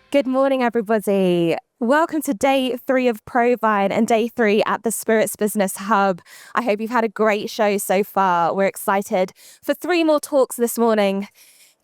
Good morning, everybody. Welcome to day 3 of Provine and day 3 at the Spirits Business Hub. I hope you've had a great show so far. We're excited for 3 more talks this morning.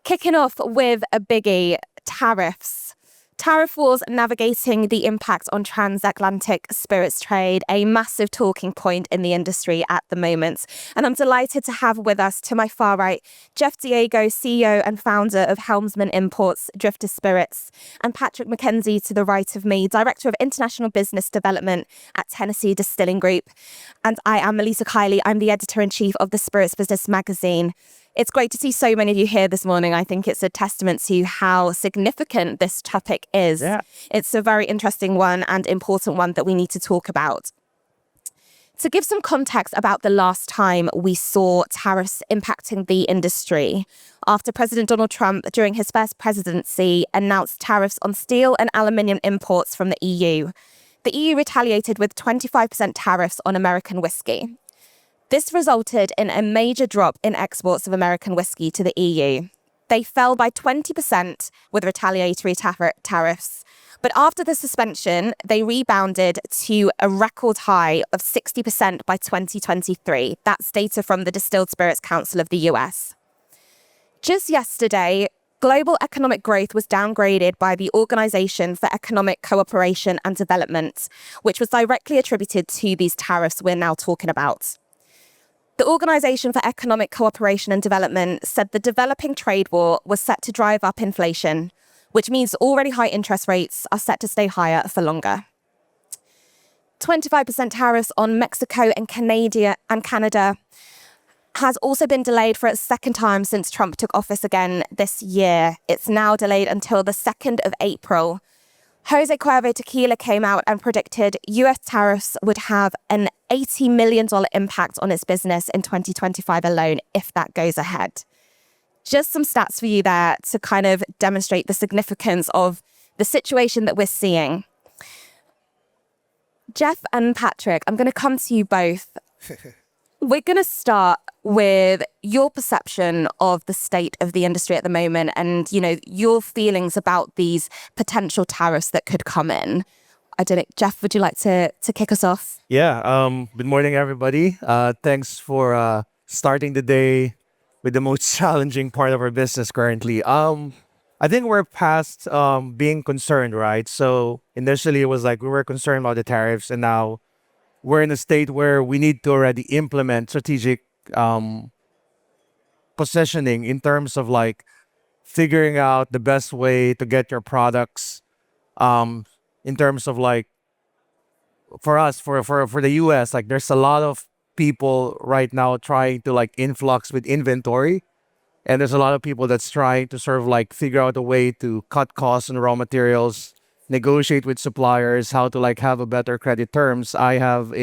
Kicking off with a biggie, tariffs. Tariff wars navigating the impact on transatlantic spirits trade, a massive talking point in the industry at the moment. And I'm delighted to have with us, to my far right, Jeff Diego, CEO and founder of Helmsman Imports, Drifter Spirits, and Patrick MacKenzie to the right of me, Director of International Business Development at Tennessee Distilling Group. And I am Melissa Kiley. I'm the Editor-in-Chief of the Spirits Business magazine. It's great to see so many of you here this morning. I think it's a testament to how significant this topic is. Yeah. It's a very interesting one and important one that we need to talk about. To give some context about the last time we saw tariffs impacting the industry, after President Donald Trump, during his first presidency, announced tariffs on steel and aluminium imports from the EU. The EU retaliated with 25% tariffs on American whiskey. This resulted in a major drop in exports of American whiskey to the EU. They fell by 20% with retaliatory tariffs. But after the suspension, they rebounded to a record high of 60% by 2023. That's data from the Distilled Spirits Council of the US. Just yesterday, global economic growth was downgraded by the Organization for Economic Cooperation and Development, which was directly attributed to these tariffs we're now talking about. The Organization for Economic Cooperation and Development said the developing trade war was set to drive up inflation, which means already high interest rates are set to stay higher for longer. 25% tariffs on Mexico and Canada has also been delayed for a second time since Trump took office again this year. It's now delayed until the 2nd of April. Jose Cuervo Tequila came out and predicted US tariffs would have an $80 million impact on its business in 2025 alone if that goes ahead. Just some stats for you there to kind of demonstrate the significance of the situation that we're seeing. Jeff and Patrick, I'm going to come to you both. We're going to start with your perception of the state of the industry at the moment and, your feelings about these potential tariffs that could come in. I don't know, Jeff, would you like to kick us off? Yeah. Good morning, everybody. Thanks for starting the day with the most challenging part of our business currently. I think we're past being concerned, right? So initially it was like we were concerned about the tariffs, and now we're in a state where we need to already implement strategic positioning in terms of like figuring out the best way to get your products in terms of like for us for the US, like there's a lot of people right now trying to like influx with inventory, and there's a lot of people that's trying to sort of like figure out a way to cut costs on raw materials, negotiate with suppliers, how to like have a better credit terms. I have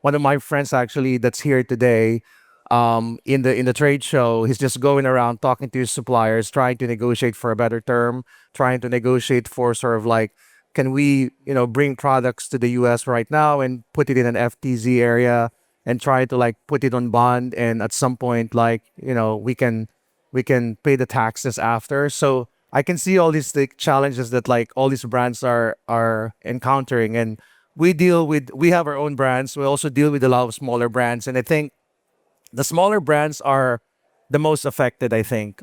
one of my friends actually that's here today in the trade show. He's just going around talking to his suppliers, trying to negotiate for a better term, trying to negotiate for sort of like, can we, bring products to the US right now and put it in an FTZ area and try to like put it on bond, and at some point like, we can pay the taxes after. So I can see all these like challenges that like all these brands are encountering, and we have our own brands. We also deal with a lot of smaller brands, and I think the smaller brands are the most affected, I think,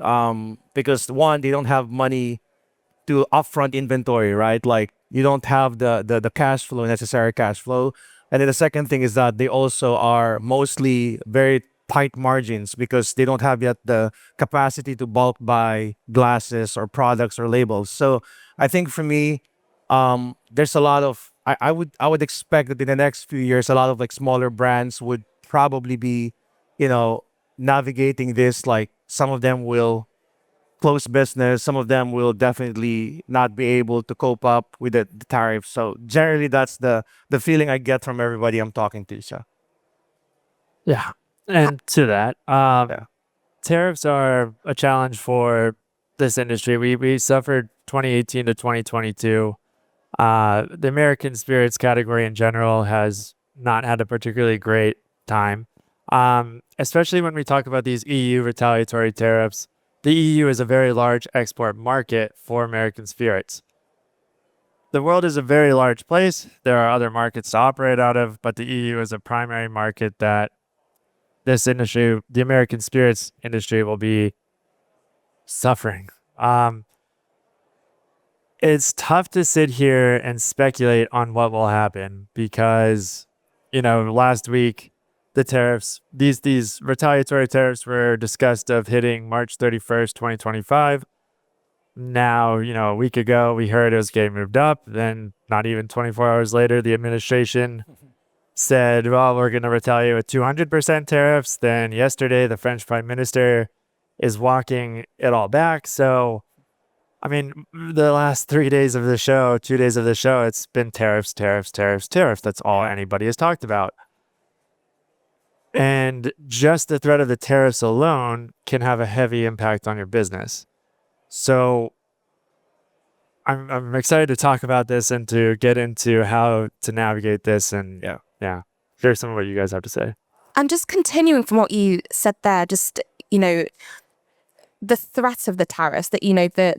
because one, they don't have money to upfront inventory, right? Like you don't have the cash flow, necessary cash flow. And then the second thing is that they also are mostly very tight margins because they don't have yet the capacity to bulk buy glasses or products or labels. So I think for me, there's a lot of I would expect that in the next few years, a lot of like smaller brands would probably be, navigating this. Like some of them will close business, some of them will definitely not be able to cope up with the tariffs. So generally, that's the feeling I get from everybody I'm talking to. So Yeah. And to that, yeah. tariffs are a challenge for this industry. We suffered 2018 to 2022. The American spirits category in general has not had a particularly great time, especially when we talk about these EU retaliatory tariffs. The EU is a very large export market for American spirits. the world is a very large place. There are other markets to operate out of, but the EU is a primary market that this industry, the American spirits industry, will be suffering. It's tough to sit here and speculate on what will happen because, last week, the tariffs, these retaliatory tariffs were discussed of hitting March 31st, 2025. Now, a week ago, we heard it was getting moved up. Then not even 24 hours later, the administration said, well, we're going to retaliate with 200% tariffs. Then yesterday, the French prime minister is walking it all back. So, the last 3 days of the show, 2 days of the show, it's been tariffs, tariffs, tariffs, tariffs. That's all anybody has talked about. And just the threat of the tariffs alone can have a heavy impact on your business. So I'm excited to talk about this and to get into how to navigate this and share some of what you guys have to say. And just continuing from what you said there, just, the threat of the tariffs, that,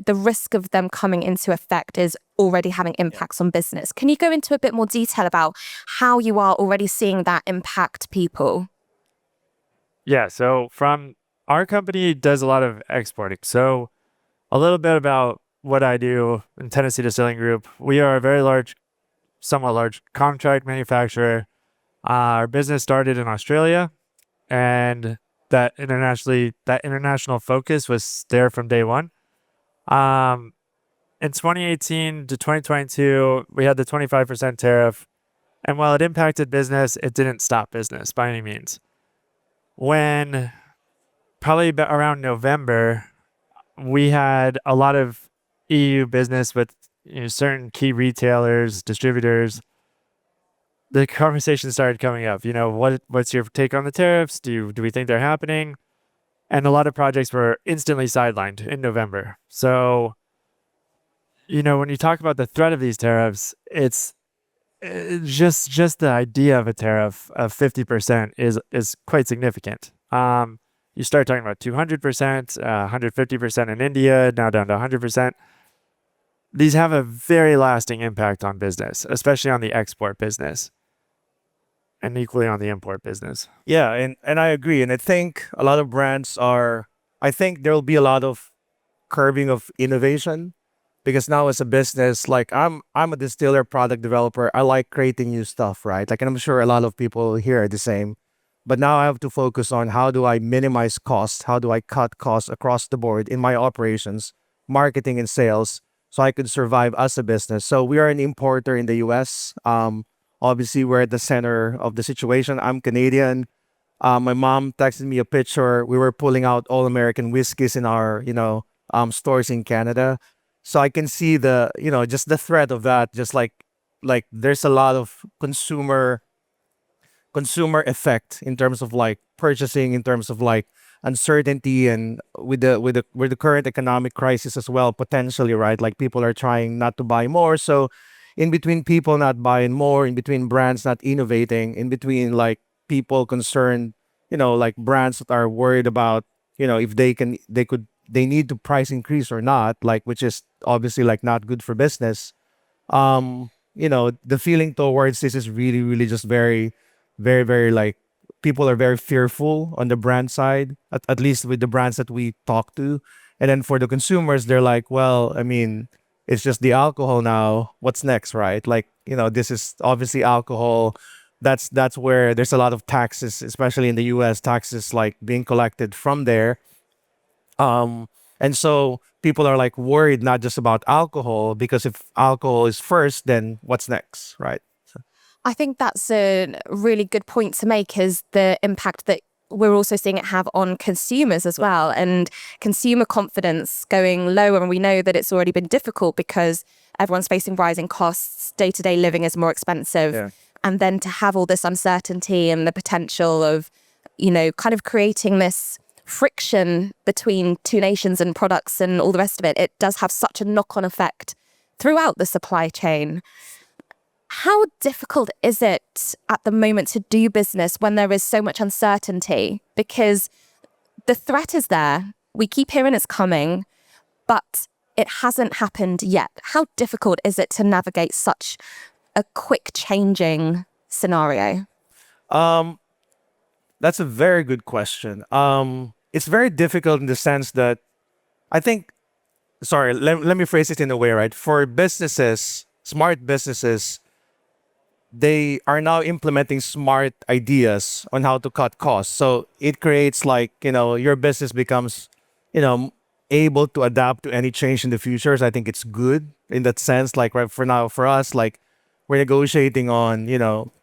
the risk of them coming into effect is already having impacts on business. Can you go into a bit more detail about how you are already seeing that impact people? Yeah, so from our company does a lot of exporting. So a little bit about what I do in Tennessee Distilling Group. We are a very large, somewhat large contract manufacturer. Our business started in Australia, and that international focus was there from day one. In 2018 to 2022, we had the 25% tariff, and while it impacted business, it didn't stop business by any means. When probably around November, we had a lot of EU business with certain key retailers, distributors. The conversation started coming up. What's your take on the tariffs? Do we think they're happening? And a lot of projects were instantly sidelined in November. So, when you talk about the threat of these tariffs, it's just the idea of a tariff of 50% is quite significant. You start talking about 200%, 150% in India, now down to 100%. These have a very lasting impact on business, especially on the export business and equally on the import business. Yeah, and I agree. And I think a lot of brands I think there'll be a lot of curbing of innovation, because now as a business, like I'm a distiller, product developer. I like creating new stuff, right? Like, and I'm sure a lot of people here are the same. But now I have to focus on how do I minimize costs? How do I cut costs across the board in my operations, marketing and sales, so I could survive as a business? So we are an importer in the US. Obviously, we're at the center of the situation. I'm Canadian. My mom texted me a picture. We were pulling out all American whiskeys in our, stores in Canada. So I can see just the threat of that. Just like there's a lot of consumer effect in terms of like purchasing, in terms of like uncertainty, and with the current economic crisis as well, potentially, right? Like people are trying not to buy more. So in between people not buying more, in between brands not innovating, in between like people concerned, like brands that are worried about, if they need to price increase or not, like, which is obviously like not good for business. The feeling towards this is really, really just very, very, very like people are very fearful on the brand side, at least with the brands that we talk to. And then for the consumers, they're like, well, it's just the alcohol now. What's next, right? Like, this is obviously alcohol. That's where there's a lot of taxes, especially in the US, taxes like being collected from there. And so people are like worried not just about alcohol, because if alcohol is first, then what's next, right? I think that's a really good point to make, is the impact that we're also seeing it have on consumers as well, and consumer confidence going lower. And we know that it's already been difficult because everyone's facing rising costs, day-to-day living is more expensive. Yeah. And then to have all this uncertainty and the potential of, kind of creating this friction between two nations and products and all the rest of it, it does have such a knock-on effect throughout the supply chain. How difficult is it at the moment to do business when there is so much uncertainty? Because the threat is there. We keep hearing it's coming, but it hasn't happened yet. How difficult is it to navigate such a quick changing scenario? That's a very good question. It's very difficult in the sense that I think, sorry, let me phrase it in a way, right? For businesses, smart businesses, they are now implementing smart ideas on how to cut costs. So it creates like, your business becomes, you know, able to adapt to any change in the future. So I think it's good in that sense. Like right for now, for us, like we're negotiating on,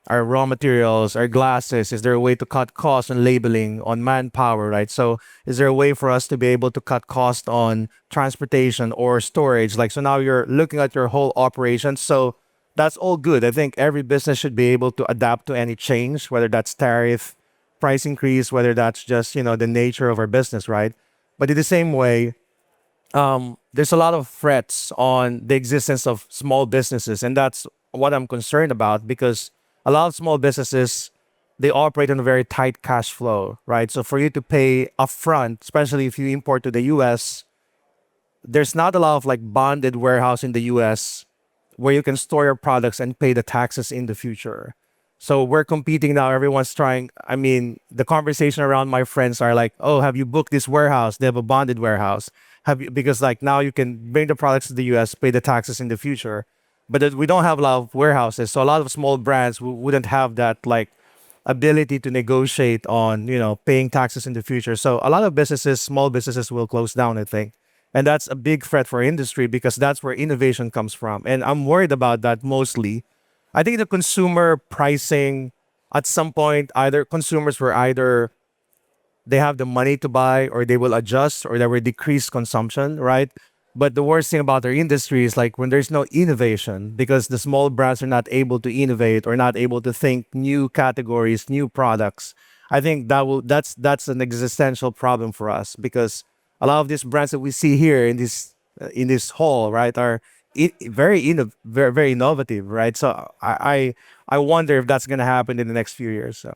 our raw materials, our glasses. Is there a way to cut costs on labeling, on manpower, right? So is there a way for us to be able to cut cost on transportation or storage? Like, so now you're looking at your whole operation. So that's all good. I think every business should be able to adapt to any change, whether that's tariff, price increase, whether that's just, the nature of our business, right? But in the same way, there's a lot of threats on the existence of small businesses. And that's what I'm concerned about because a lot of small businesses, they operate on a very tight cash flow, right? So for you to pay upfront, especially if you import to the US, there's not a lot of like bonded warehouse in the US where you can store your products and pay the taxes in the future. So we're competing now. Everyone's trying. I mean, the conversation around my friends are like, "Oh, have you booked this warehouse? They have a bonded warehouse. Have you?" Because like now you can bring the products to the U.S., pay the taxes in the future, but we don't have a lot of warehouses. So a lot of small brands wouldn't have that like ability to negotiate on paying taxes in the future. So a lot of businesses, small businesses, will close down, I think. And that's a big threat for industry because that's where innovation comes from. And I'm worried about that mostly. I think the consumer pricing at some point, either consumers were either they have the money to buy or they will adjust or they will decrease consumption, right? But the worst thing about our industry is like when there's no innovation because the small brands are not able to innovate or not able to think new categories, new products. I think that's an existential problem for us because a lot of these brands that we see here in this hall, right, are very very innovative, right? So I wonder if that's going to happen in the next few years. So.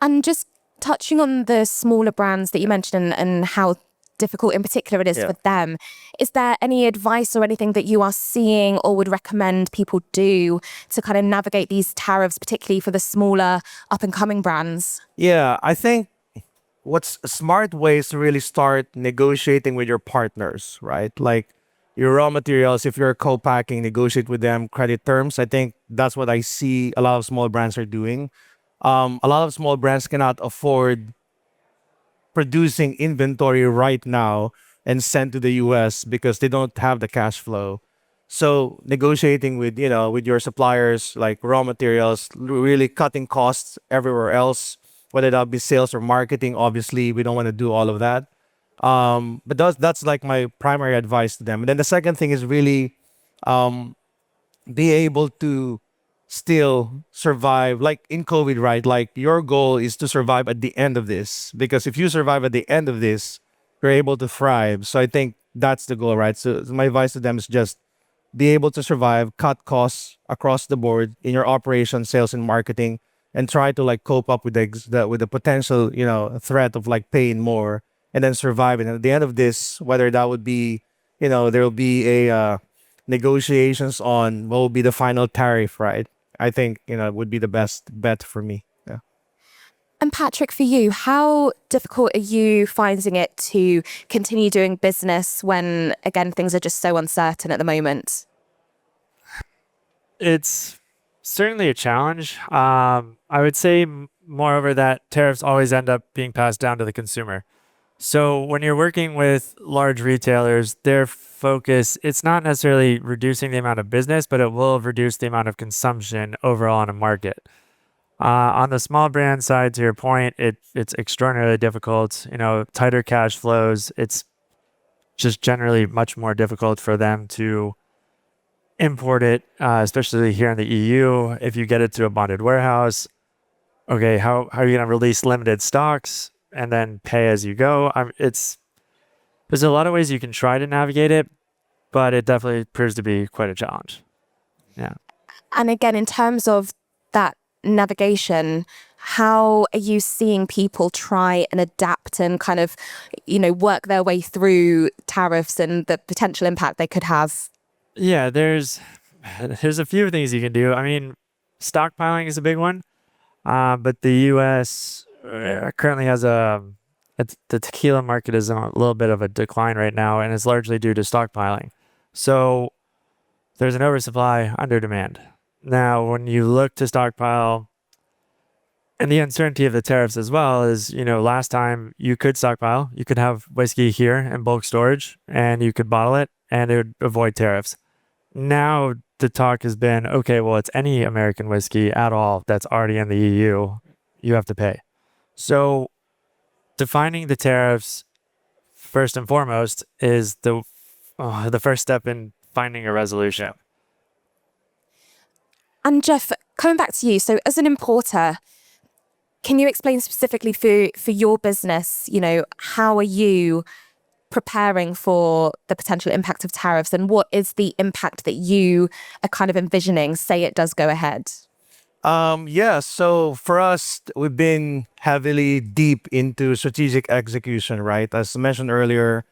And just touching on the smaller brands that you mentioned and how difficult in particular it is for them, is there any advice or anything that you are seeing or would recommend people do to kind of navigate these tariffs, particularly for the smaller up and coming brands? Yeah, I think what's a smart way is to really start negotiating with your partners, right? Like your raw materials, if you're co-packing, negotiate with them credit terms. I think that's what I see a lot of small brands are doing. A lot of small brands cannot afford producing inventory right now and send to the US because they don't have the cash flow. So negotiating with, with your suppliers, like raw materials, really cutting costs everywhere else, whether that be sales or marketing. Obviously, we don't want to do all of that. But that's like my primary advice to them. And then the second thing is really be able to still survive, like in COVID, right? Like your goal is to survive at the end of this, because if you survive at the end of this, you're able to thrive. So I think that's the goal, right? So my advice to them is just be able to survive, cut costs across the board in your operations, sales, and marketing, and try to like cope up with with the potential, threat of like paying more, and then survive. And at the end of this, whether that would be, there will be a negotiations on what will be the final tariff, right? I think, it would be the best bet for me. Yeah. And Patrick, for you, how difficult are you finding it to continue doing business when, again, things are just so uncertain at the moment? It's certainly a challenge. I would say, moreover, that tariffs always end up being passed down to the consumer. So when you're working with large retailers, their focus, it's not necessarily reducing the amount of business, but it will reduce the amount of consumption overall in a market. On the small brand side, to your point, it's extraordinarily difficult. Tighter cash flows. It's just generally much more difficult for them to import it, especially here in the EU. If you get it to a bonded warehouse, okay, how are you going to release limited stocks and then pay as you go? There's a lot of ways you can try to navigate it, but it definitely proves to be quite a challenge. Yeah. And again, in terms of that navigation, how are you seeing people try and adapt and kind of, work their way through tariffs and the potential impact they could have? Yeah, there's a few things you can do. I mean, stockpiling is a big one, but the U.S. Currently has the tequila market is on a little bit of a decline right now, and it's largely due to stockpiling. So there's an oversupply, under demand. Now, when you look to stockpile, and the uncertainty of the tariffs as well is, last time you could stockpile, you could have whiskey here in bulk storage, and you could bottle it, and it would avoid tariffs. Now the talk has been, okay, well, it's any American whiskey at all that's already in the EU, you have to pay. So defining the tariffs first and foremost is the first step in finding a resolution. And Jeff, coming back to you, so as an importer, can you explain specifically for your business, how are you preparing for the potential impact of tariffs, and what is the impact that you are kind of envisioning, say it does go ahead? So for us, we've been heavily deep into strategic execution, right? As mentioned earlier,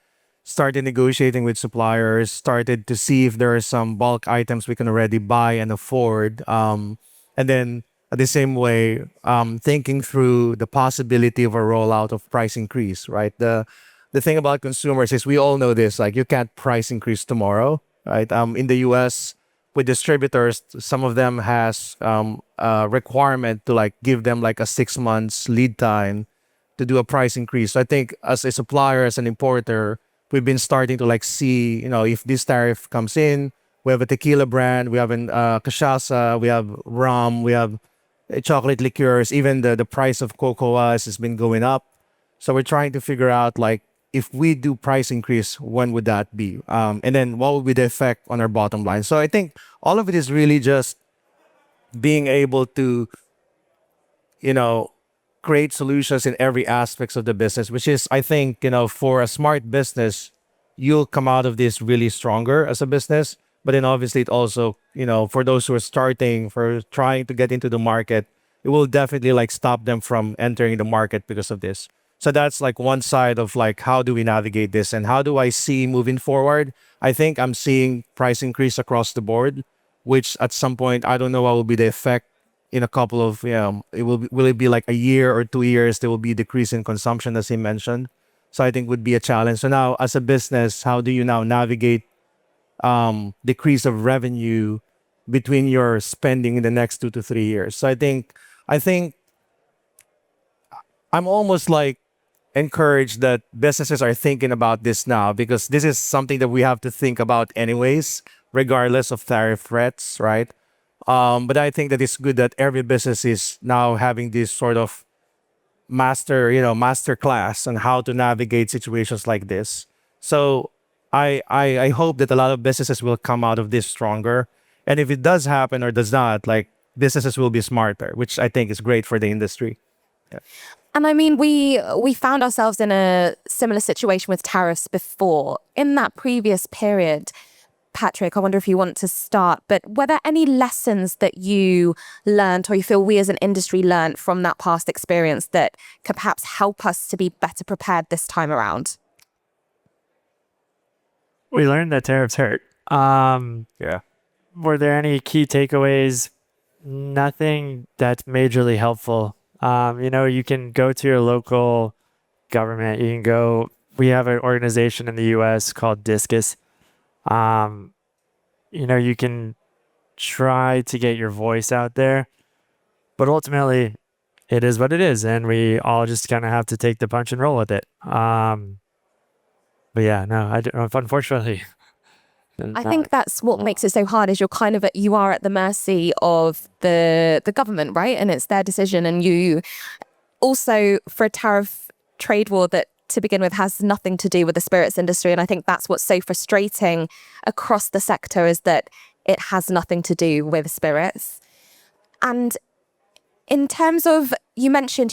started negotiating with suppliers, started to see if there are some bulk items we can already buy and afford. And then at the same way, thinking through the possibility of a rollout of price increase, right? The thing about consumers is we all know this, like you can't price increase tomorrow, right? In the US, with distributors, some of them has a requirement to like give them like a 6 months lead time to do a price increase. So I think as a supplier, as an importer, we've been starting to like see, if this tariff comes in, we have a tequila brand, we have an cachaça, we have rum, we have chocolate liqueurs, even the price of cocoa has been going up. So we're trying to figure out like, if we do price increase, when would that be? And then what would be the effect on our bottom line? So I think all of it is really just being able to, create solutions in every aspects of the business, which is, I think, for a smart business, you'll come out of this really stronger as a business. But then obviously it also, for those who are starting, for trying to get into the market, it will definitely like stop them from entering the market because of this. So that's like one side of like, how do we navigate this and how do I see moving forward? I think I'm seeing price increase across the board, which at some point, I don't know what will be the effect in a couple of, will it be like a year or 2 years, there will be a decrease in consumption as he mentioned. So I think would be a challenge. So now as a business, how do you now navigate decrease of revenue between your spending in the next 2 to 3 years? So I think I'm almost like encouraged that businesses are thinking about this now, because this is something that we have to think about anyways, regardless of tariff threats, right? But I think that it's good that every business is now having this sort of master class on how to navigate situations like this. So I hope that a lot of businesses will come out of this stronger. And if it does happen or does not, like businesses will be smarter, which I think is great for the industry. Yeah. And I mean, we found ourselves in a similar situation with tariffs before. In that previous period, Patrick, I wonder if you want to start, but were there any lessons that you learned or you feel we as an industry learned from that past experience that could perhaps help us to be better prepared this time around? We learned that tariffs hurt. Yeah. Were there any key takeaways? Nothing that's majorly helpful. You can go to your local government. We have an organization in the US called Discus. You can try to get your voice out there, but ultimately it is what it is. And we all just kind of have to take the punch and roll with it. But yeah, no, unfortunately. I think that's what makes it so hard is you are at the mercy of the government, right? And it's their decision. And you also, for a tariff trade war that to begin with has nothing to do with the spirits industry. And I think that's what's so frustrating across the sector is that it has nothing to do with spirits. And in terms of, you mentioned,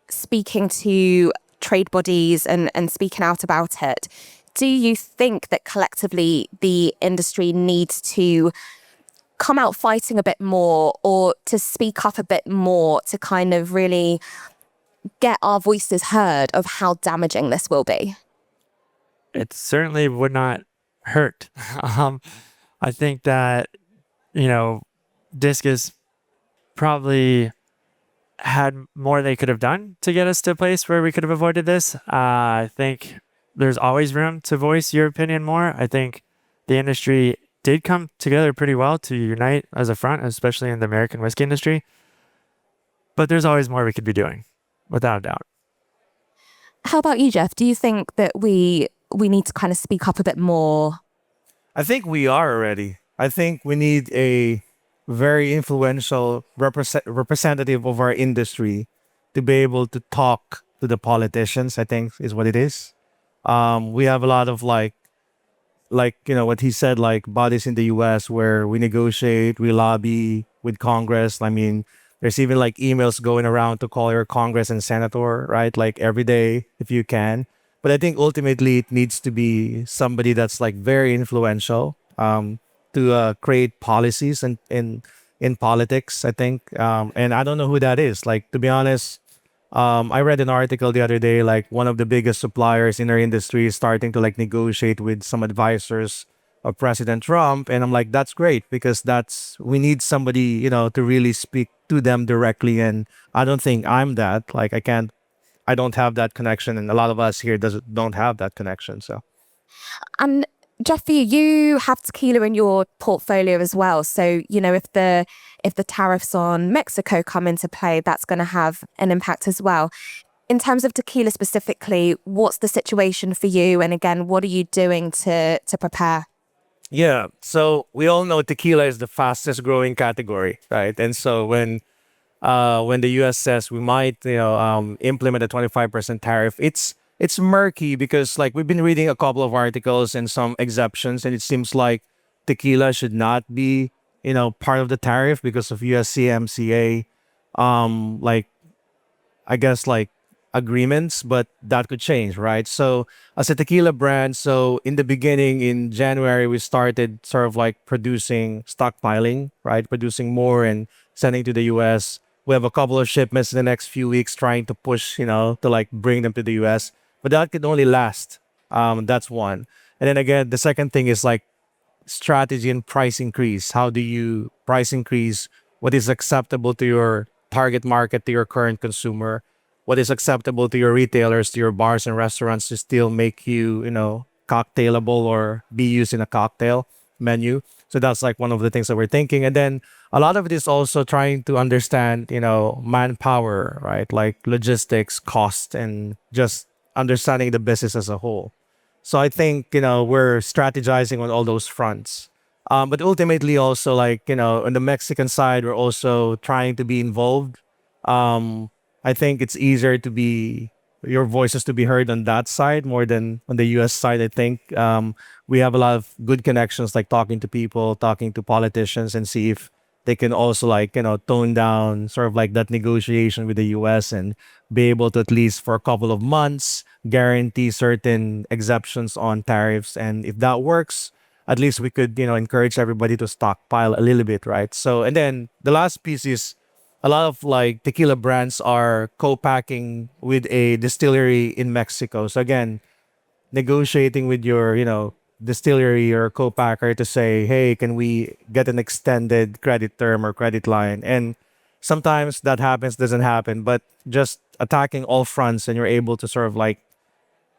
speaking to trade bodies and speaking out about it. Do you think that collectively the industry needs to come out fighting a bit more or to speak up a bit more to kind of really get our voices heard of how damaging this will be? It certainly would not hurt. I think that, Discus probably had more they could have done to get us to a place where we could have avoided this. I think there's always room to voice your opinion more. I think the industry did come together pretty well to unite as a front, especially in the American whiskey industry. But there's always more we could be doing, without a doubt. How about you, Jeff? Do you think that we need to kind of speak up a bit more? I think we are already. I think we need a very influential representative of our industry to be able to talk to the politicians, I think is what it is. We have a lot of what he said, like bodies in the US where we negotiate, we lobby with Congress. I mean, there's even like emails going around to call your Congress and senator, right? Like every day if you can. But I think ultimately it needs to be somebody that's like very influential to create policies in politics, I think. And I don't know who that is. Like, to be honest, I read an article the other day, like one of the biggest suppliers in our industry is starting to like negotiate with some advisors of President Trump. And I'm like, that's great because we need somebody, to really speak to them directly. And I don't think I'm that. Like, I don't have that connection. And a lot of us here don't have that connection. So. And Jeffy, you have tequila in your portfolio as well. So, if the tariffs on Mexico come into play, that's going to have an impact as well. In terms of tequila specifically, what's the situation for you? And again, what are you doing to prepare? Yeah. So we all know tequila is the fastest growing category, right? And so when the U.S. says we might, implement a 25% tariff, it's murky because like we've been reading a couple of articles and some exceptions, and it seems like tequila should not be, part of the tariff because of USCMCA, like I guess like agreements, but that could change, right? So as a tequila brand, so in the beginning in January, we started sort of like stockpiling, right? Producing more and sending to the US. We have a couple of shipments in the next few weeks trying to push, to like bring them to the US, but that could only last. That's one. And then again, the second thing is like strategy and price increase. How do you price increase what is acceptable to your target market, to your current consumer? What is acceptable to your retailers, to your bars and restaurants to still make you, cocktailable or be used in a cocktail menu? So that's like one of the things that we're thinking. And then a lot of it is also trying to understand, manpower, right? Like logistics, cost, and just understanding the business as a whole. So I think, we're strategizing on all those fronts. But ultimately also like, on the Mexican side, we're also trying to be involved. I think it's easier your voices to be heard on that side more than on the US side. I think we have a lot of good connections, like talking to people, talking to politicians, and see if they can also like, tone down sort of like that negotiation with the US and be able to at least for a couple of months guarantee certain exemptions on tariffs. And if that works, at least we could, encourage everybody to stockpile a little bit, right? So, and then the last piece is a lot of like tequila brands are co-packing with a distillery in Mexico. So again, negotiating with your, distillery or co-packer to say, hey, can we get an extended credit term or credit line? And sometimes that happens, doesn't happen, but just attacking all fronts and you're able to sort of like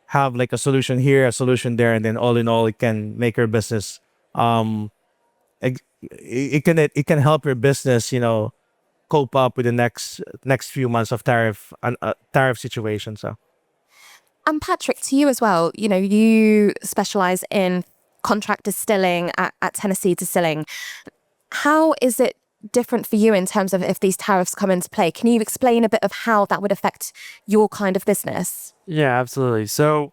have like a solution here, a solution there, and then all in all, it can make your business, it can help your business, cope up with the next few months of tariff situation. So. And Patrick, to you as well, you specialize in contract distilling at Tennessee Distilling. How is it different for you in terms of if these tariffs come into play? Can you explain a bit of how that would affect your kind of business? Yeah, absolutely. So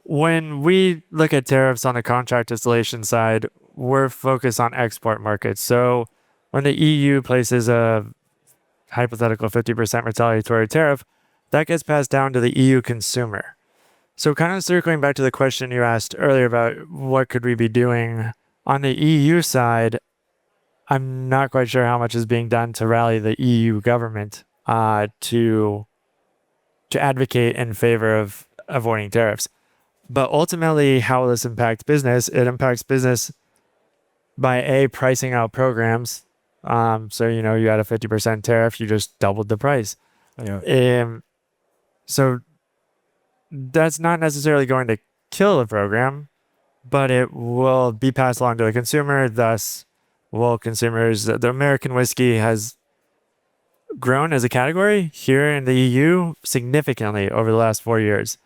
when we look at tariffs on the contract distillation side, we're focused on export markets. So when the EU places a hypothetical 50% retaliatory tariff, that gets passed down to the EU consumer. So kind of circling back to the question you asked earlier about what could we be doing on the EU side, I'm not quite sure how much is being done to rally the EU government to advocate in favor of avoiding tariffs. But ultimately, how will this impact business? It impacts business by pricing out programs. So, you had a 50% tariff, you just doubled the price. Yeah. So that's not necessarily going to kill the program, but it will be passed along to the consumer. Thus, the American whiskey has grown as a category here in the EU significantly over the last 4 years.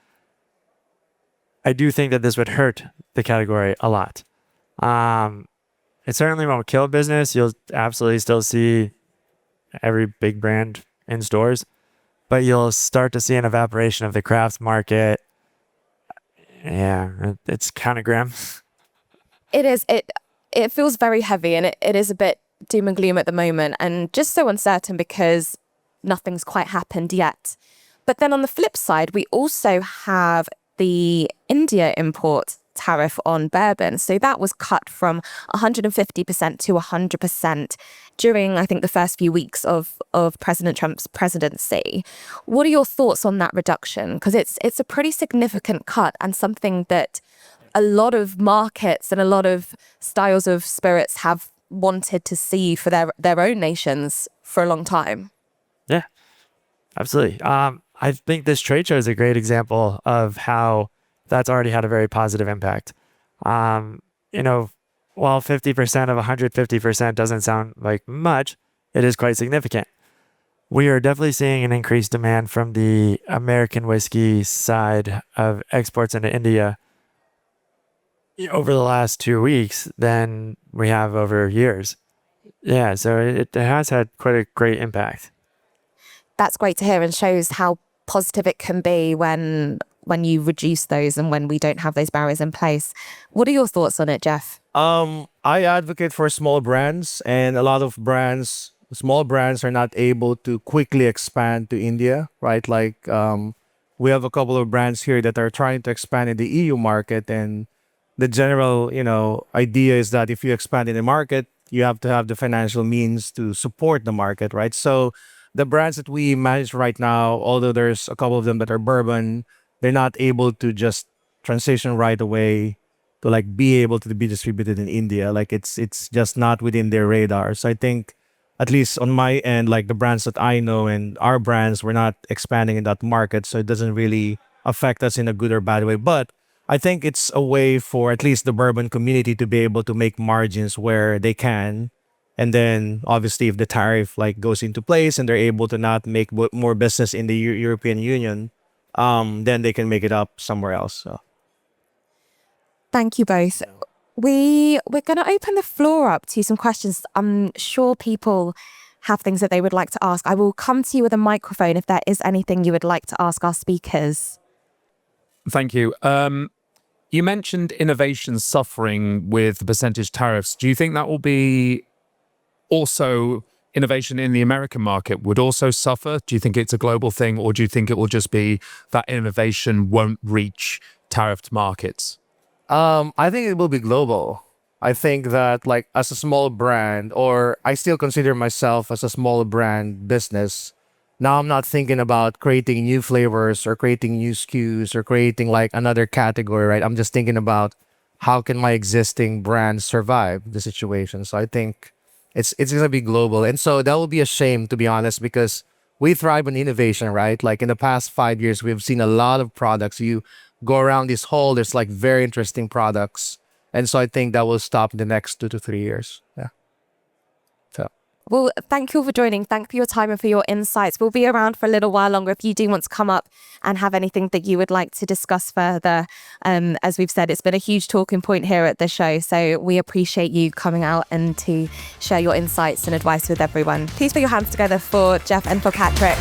I do think that this would hurt the category a lot. It certainly won't kill business. You'll absolutely still see every big brand in stores, but you'll start to see an evaporation of the craft market. Yeah, it's kind of grim. It is. It feels very heavy, and it is a bit doom and gloom at the moment, and just so uncertain because nothing's quite happened yet. But then on the flip side, we also have the India import tariff on bourbon. So that was cut from 150% to 100% during, I think, the first few weeks of President Trump's presidency. What are your thoughts on that reduction? Because it's a pretty significant cut and something that a lot of markets and a lot of styles of spirits have wanted to see for their own nations for a long time. Yeah, absolutely. I think this trade show is a great example of how that's already had a very positive impact. While 50% of 150% doesn't sound like much, it is quite significant. We are definitely seeing an increased demand from the American whiskey side of exports into India over the last 2 weeks than we have over years. Yeah, so it has had quite a great impact. That's great to hear and shows how positive it can be when you reduce those and when we don't have those barriers in place. What are your thoughts on it, Jeff? I advocate for small brands, and a lot of small brands are not able to quickly expand to India, right? Like we have a couple of brands here that are trying to expand in the EU market, and the general, idea is that if you expand in the market, you have to have the financial means to support the market, right? So the brands that we manage right now, although there's a couple of them that are bourbon, they're not able to just transition right away to be able to be distributed in India. Like it's just not within their radar. So I think, at least on my end, like the brands that I know and our brands, we're not expanding in that market. So it doesn't really affect us in a good or bad way. But I think it's a way for at least the bourbon community to be able to make margins where they can. And then obviously if the tariff goes into place and they're able to not make more business in the European Union, then they can make it up somewhere else. So. Thank you both. We're going to open the floor up to some questions. I'm sure people have things that they would like to ask. I will come to you with a microphone if there is anything you would like to ask our speakers. Thank you. You mentioned innovation suffering with the percentage tariffs. Do you think that will be also innovation in the American market would also suffer? Do you think it's a global thing, or do you think it will just be that innovation won't reach tariffed markets? I think it will be global. I think that as a small brand, or I still consider myself as a small brand business, now I'm not thinking about creating new flavors or creating new SKUs or creating another category, right? I'm just thinking about how can my existing brand survive the situation. So I think it's going to be global. And so that will be a shame, to be honest, because we thrive on innovation, right? In the past 5 years, we've seen a lot of products. You go around this hall, there's very interesting products. And so I think that will stop in the next 2 to 3 years. Yeah. So. Well, thank you all for joining. Thank you for your time and for your insights. We'll be around for a little while longer if you do want to come up and have anything that you would like to discuss further. As we've said, it's been a huge talking point here at the show. So we appreciate you coming out and to share your insights and advice with everyone. Please put your hands together for Jeff and for Patrick.